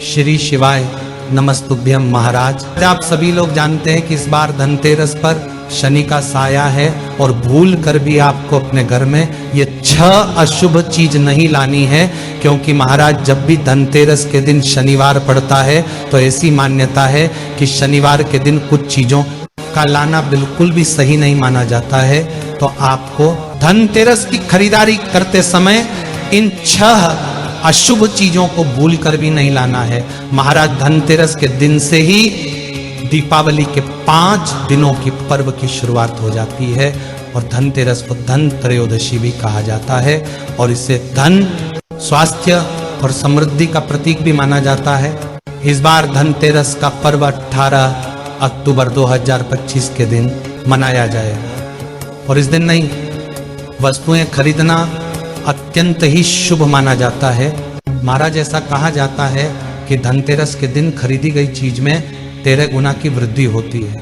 श्री शिवाय नमस्तुभ्यम महाराज। आप सभी लोग जानते हैं कि इस बार धनतेरस पर शनि का साया है और भूल कर भी आपको अपने घर में ये 6 अशुभ चीज नहीं लानी है, क्योंकि महाराज जब भी धनतेरस के दिन शनिवार पड़ता है तो ऐसी मान्यता है कि शनिवार के दिन कुछ चीजों का लाना बिल्कुल भी सही नहीं माना जाता है। तो आपको धनतेरस की खरीदारी करते समय इन 6 अशुभ चीजों को भूल कर भी नहीं लाना है। महाराज धनतेरस के दिन से ही दीपावली के 5 दिनों की पर्व की शुरुआत हो जाती है और धनतेरस को धन त्रयोदशी भी कहा जाता है और इसे धन, स्वास्थ्य और समृद्धि का प्रतीक भी माना जाता है। इस बार धनतेरस का पर्व 18 अक्टूबर 2025 के दिन मनाया जाएगा और इस दिन नई वस्तुएं खरीदना अत्यंत ही शुभ माना जाता है। महाराज ऐसा कहा जाता है कि धनतेरस के दिन खरीदी गई चीज में 13 गुना की वृद्धि होती है,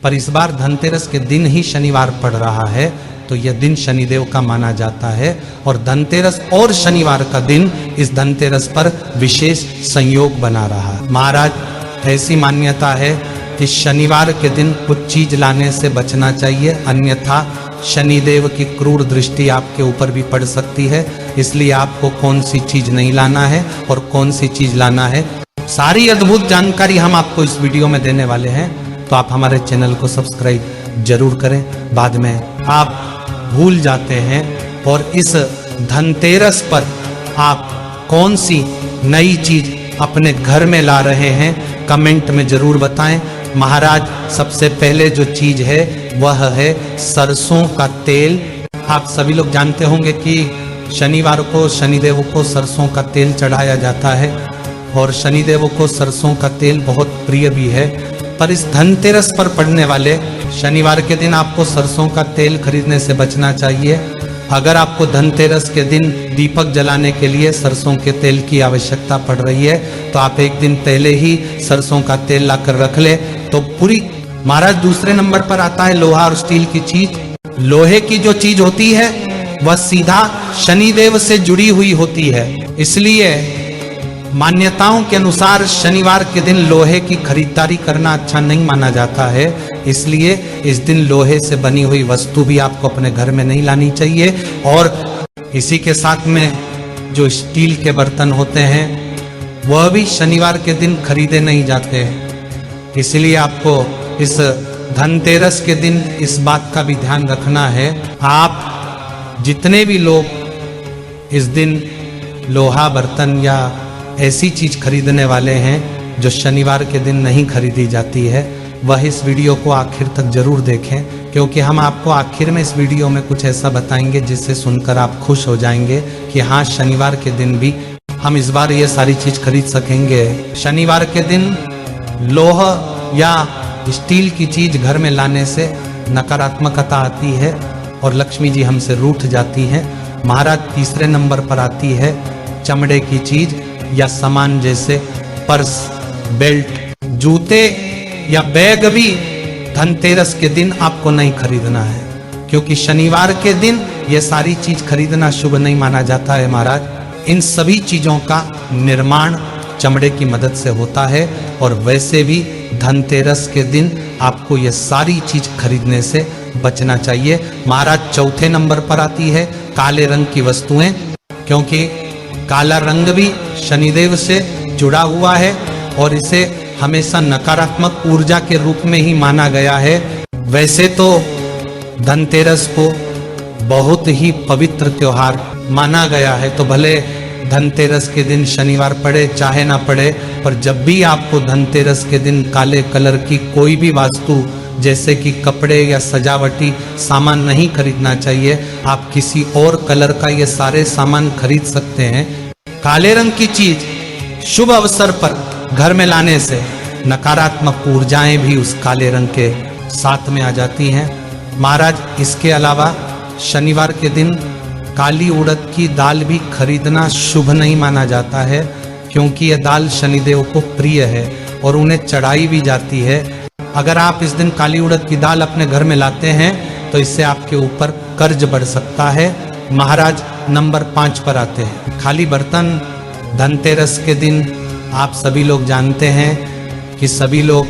पर इस बार धनतेरस के दिन ही शनिवार पड़ रहा है तो यह दिन शनिदेव का माना जाता है और धनतेरस और शनिवार का दिन इस धनतेरस पर विशेष संयोग बना रहा है। महाराज ऐसी मान्यता है कि शनिवार के दिन कुछ चीज लाने से बचना चाहिए, अन्यथा शनिदेव की क्रूर दृष्टि आपके ऊपर भी पड़ सकती है। इसलिए आपको कौन सी चीज नहीं लाना है और कौन सी चीज लाना है, सारी अद्भुत जानकारी हम आपको इस वीडियो में देने वाले हैं। तो आप हमारे चैनल को सब्सक्राइब जरूर करें, बाद में आप भूल जाते हैं। और इस धनतेरस पर आप कौन सी नई चीज अपने घर में ला रहे हैं कमेंट में जरूर बताएं। महाराज सबसे पहले जो चीज है वह है सरसों का तेल। आप सभी लोग जानते होंगे कि शनिवार को शनिदेव को सरसों का तेल चढ़ाया जाता है और शनिदेव को सरसों का तेल बहुत प्रिय भी है। पर इस धनतेरस पर पड़ने वाले शनिवार के दिन आपको सरसों का तेल खरीदने से बचना चाहिए। अगर आपको धनतेरस के दिन दीपक जलाने के लिए सरसों के तेल की आवश्यकता पड़ रही है तो आप एक दिन पहले ही सरसों का तेल लाकर रख ले तो पूरी। महाराज दूसरे नंबर पर आता है लोहा और स्टील की चीज। लोहे की जो चीज होती है वह सीधा शनिदेव से जुड़ी हुई होती है, इसलिए मान्यताओं के अनुसार शनिवार के दिन लोहे की खरीदारी करना अच्छा नहीं माना जाता है। इसलिए इस दिन लोहे से बनी हुई वस्तु भी आपको अपने घर में नहीं लानी चाहिए और इसी के साथ में जो स्टील के बर्तन होते हैं वह भी शनिवार के दिन खरीदे नहीं जाते हैं। इसलिए आपको इस धनतेरस के दिन इस बात का भी ध्यान रखना है। आप जितने भी लोग इस दिन लोहा बर्तन या ऐसी चीज खरीदने वाले हैं जो शनिवार के दिन नहीं खरीदी जाती है, वह इस वीडियो को आखिर तक जरूर देखें, क्योंकि हम आपको आखिर में इस वीडियो में कुछ ऐसा बताएंगे जिससे सुनकर आप खुश हो जाएंगे कि हाँ शनिवार के दिन भी हम इस बार ये सारी चीज खरीद सकेंगे। शनिवार के दिन लोहा या स्टील की चीज घर में लाने से नकारात्मकता आती है और लक्ष्मी जी हमसे रूठ जाती हैं। महाराज तीसरे नंबर पर आती है चमड़े की चीज या सामान जैसे पर्स, बेल्ट, जूते या बैग भी धनतेरस के दिन आपको नहीं खरीदना है, क्योंकि शनिवार के दिन ये सारी चीज खरीदना शुभ नहीं माना जाता है। महाराज इन सभी चीजों का निर्माण चमड़े की मदद से होता है और वैसे भी धनतेरस के दिन आपको ये सारी चीज खरीदने से बचना चाहिए। महाराज चौथे नंबर पर आती है काले रंग की वस्तुएं, क्योंकि काला रंग भी शनिदेव से जुड़ा हुआ है और इसे हमेशा नकारात्मक ऊर्जा के रूप में ही माना गया है। वैसे तो धनतेरस को बहुत ही पवित्र त्योहार माना गया है, तो भले धनतेरस के दिन शनिवार पड़े चाहे ना पड़े, पर जब भी आपको धनतेरस के दिन काले कलर की कोई भी वस्तु जैसे कि कपड़े या सजावटी सामान नहीं खरीदना चाहिए। आप किसी और कलर का ये सारे सामान खरीद सकते हैं। काले रंग की चीज शुभ अवसर पर घर में लाने से नकारात्मक ऊर्जाएं भी उस काले रंग के साथ में आ जाती हैं। महाराज इसके अलावा शनिवार के दिन काली उड़द की दाल भी खरीदना शुभ नहीं माना जाता है, क्योंकि यह दाल शनिदेव को प्रिय है और उन्हें चढ़ाई भी जाती है। अगर आप इस दिन काली उड़द की दाल अपने घर में लाते हैं तो इससे आपके ऊपर कर्ज बढ़ सकता है। महाराज नंबर 5 पर आते हैं खाली बर्तन। धनतेरस के दिन आप सभी लोग जानते हैं कि सभी लोग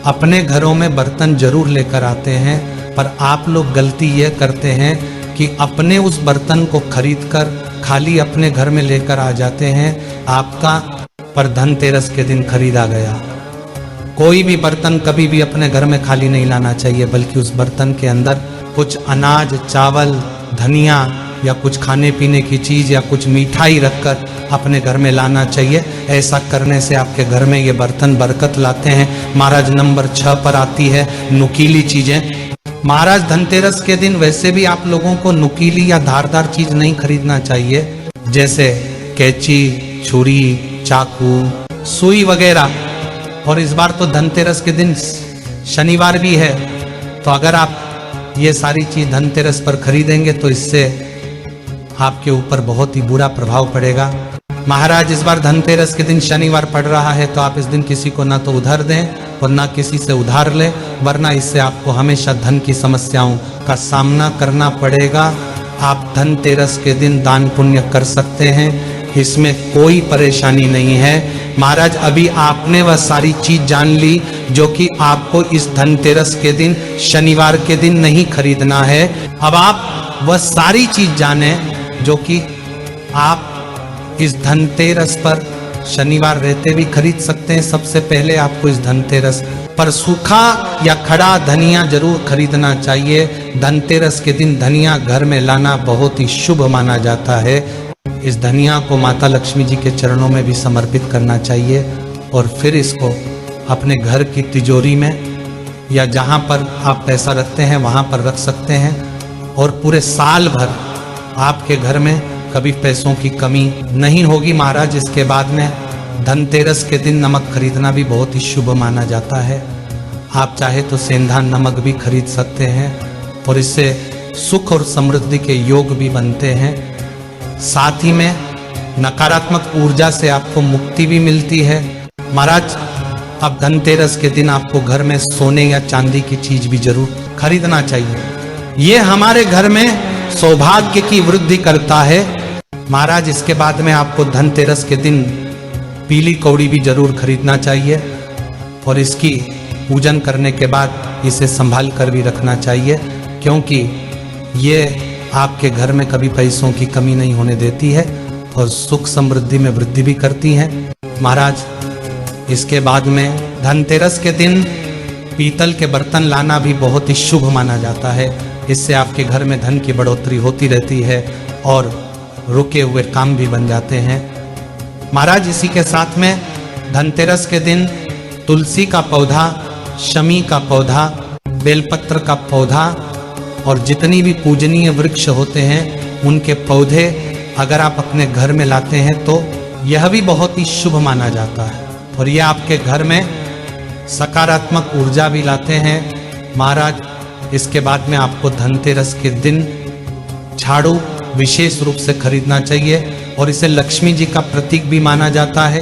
अपने घरों में बर्तन जरूर लेकर आते हैं, पर आप लोग गलती ये करते हैं कि अपने उस बर्तन को खरीदकर खाली अपने घर में लेकर आ जाते हैं। आपका पर धनतेरस के दिन खरीदा गया। कोई भी बर्तन कभी भी अपने घर में खाली नहीं लाना चाहिए, बल्कि उस बर्तन के अंदर कुछ अनाज, चावल, धनिया या कुछ खाने पीने की चीज या कुछ मिठाई रखकर अपने घर में लाना चाहिए। ऐसा करने से आपके घर में ये बर्तन बरकत लाते हैं। महाराज नंबर 6 पर आती है नुकीली चीजें। महाराज धनतेरस के दिन वैसे भी आप लोगों को नुकीली या धारदार चीज नहीं खरीदना चाहिए, जैसे कैंची, छुरी, चाकू, सुई वगैरह। और इस बार तो धनतेरस के दिन शनिवार भी है, तो अगर आप ये सारी चीज धनतेरस पर खरीदेंगे तो इससे आपके ऊपर बहुत ही बुरा प्रभाव पड़ेगा। महाराज इस बार धनतेरस के दिन शनिवार पड़ रहा है, तो आप इस दिन किसी को ना तो उधार दें और ना किसी से उधार लें, वरना इससे आपको हमेशा धन की समस्याओं का सामना करना पड़ेगा। आप धनतेरस के दिन दान पुण्य कर सकते हैं, इसमें कोई परेशानी नहीं है। महाराज अभी आपने वह सारी चीज जान ली जो कि आपको इस धनतेरस के दिन शनिवार के दिन नहीं खरीदना है। अब आप वह सारी चीज जाने जो कि आप इस धनतेरस पर शनिवार रहते भी खरीद सकते हैं। सबसे पहले आपको इस धनतेरस पर सूखा या खड़ा धनिया जरूर खरीदना चाहिए। धनतेरस के दिन धनिया घर में लाना बहुत ही शुभ माना जाता है। इस धनिया को माता लक्ष्मी जी के चरणों में भी समर्पित करना चाहिए और फिर इसको अपने घर की तिजोरी में या जहाँ पर आप पैसा रखते हैं वहाँ पर रख सकते हैं, और पूरे साल भर आपके घर में कभी पैसों की कमी नहीं होगी। महाराज इसके बाद में धनतेरस के दिन नमक खरीदना भी बहुत ही शुभ माना जाता है। आप चाहे तो सेंधा नमक भी खरीद सकते हैं और इससे सुख और समृद्धि के योग भी बनते हैं। साथ ही में नकारात्मक ऊर्जा से आपको मुक्ति भी मिलती है। महाराज अब धनतेरस के दिन आपको घर में सोने या चांदी की चीज भी जरूर खरीदना चाहिए। ये हमारे घर में सौभाग्य की वृद्धि करता है। महाराज इसके बाद में आपको धनतेरस के दिन पीली कौड़ी भी जरूर खरीदना चाहिए और इसकी पूजन करने के बाद इसे संभाल कर भी रखना चाहिए, क्योंकि ये आपके घर में कभी पैसों की कमी नहीं होने देती है और सुख समृद्धि में वृद्धि भी करती हैं। महाराज इसके बाद में धनतेरस के दिन पीतल के बर्तन लाना भी बहुत ही शुभ माना जाता है। इससे आपके घर में धन की बढ़ोतरी होती रहती है और रुके हुए काम भी बन जाते हैं। महाराज इसी के साथ में धनतेरस के दिन तुलसी का पौधा, शमी का पौधा, बेलपत्र का पौधा और जितनी भी पूजनीय वृक्ष होते हैं उनके पौधे अगर आप अपने घर में लाते हैं तो यह भी बहुत ही शुभ माना जाता है और यह आपके घर में सकारात्मक ऊर्जा भी लाते हैं। महाराज इसके बाद में आपको धनतेरस के दिन झाड़ू विशेष रूप से खरीदना चाहिए और इसे लक्ष्मी जी का प्रतीक भी माना जाता है।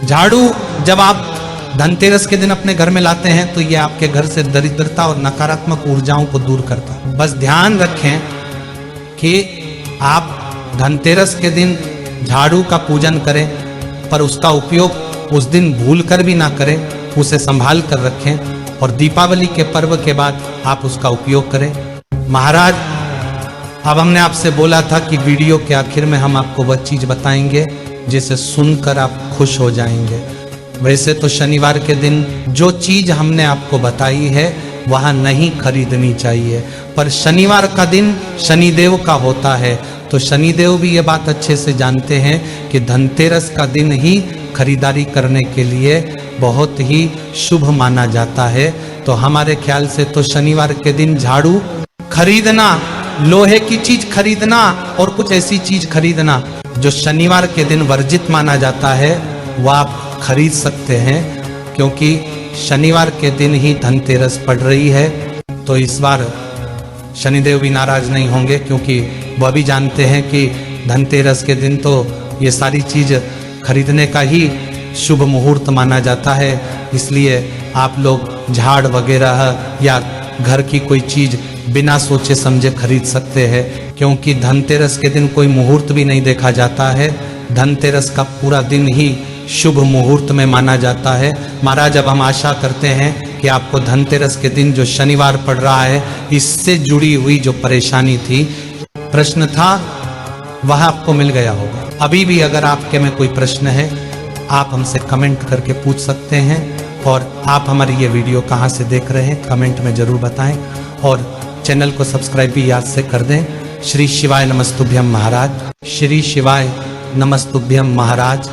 झाड़ू जब आप धनतेरस के दिन अपने घर में लाते हैं तो यह आपके घर से दरिद्रता और नकारात्मक ऊर्जाओं को दूर करता है। बस ध्यान रखें कि आप धनतेरस के दिन झाड़ू का पूजन करें, पर उसका उपयोग उस दिन भूल कर भी ना करें, उसे संभाल कर रखें और दीपावली के पर्व के बाद आप उसका उपयोग करें। महाराज अब हमने आपसे बोला था कि वीडियो के आखिर में हम आपको वह चीज बताएंगे जिसे सुनकर आप खुश हो जाएंगे। वैसे तो शनिवार के दिन जो चीज हमने आपको बताई है वह नहीं खरीदनी चाहिए, पर शनिवार का दिन शनिदेव का होता है तो शनिदेव भी ये बात अच्छे से जानते हैं कि धनतेरस का दिन ही खरीदारी करने के लिए बहुत ही शुभ माना जाता है। तो हमारे ख्याल से तो शनिवार के दिन झाड़ू खरीदना, लोहे की चीज खरीदना और कुछ ऐसी चीज खरीदना जो शनिवार के दिन वर्जित माना जाता है वह आप खरीद सकते हैं, क्योंकि शनिवार के दिन ही धनतेरस पड़ रही है। तो इस बार शनिदेव भी नाराज नहीं होंगे, क्योंकि वह भी जानते हैं कि धनतेरस के दिन तो ये सारी चीज खरीदने का ही शुभ मुहूर्त माना जाता है। इसलिए आप लोग झाड़ वगैरह या घर की कोई चीज बिना सोचे समझे खरीद सकते हैं, क्योंकि धनतेरस के दिन कोई मुहूर्त भी नहीं देखा जाता है। धनतेरस का पूरा दिन ही शुभ मुहूर्त में माना जाता है। महाराज, अब हम आशा करते हैं कि आपको धनतेरस के दिन जो शनिवार पड़ रहा है, इससे जुड़ी हुई जो परेशानी थी, प्रश्न था, वह आपको मिल गया होगा। अभी भी अगर आपके में कोई प्रश्न है, आप हमसे कमेंट करके पूछ सकते हैं। और आप हमारी ये वीडियो कहाँ से देख रहे हैं, कमेंट में जरूर बताएं। और चैनल को सब्सक्राइब भी याद से कर दें। श्री शिवाय नमस्तुभ्यम महाराज। श्री शिवाय नमस्तुभ्यम महाराज।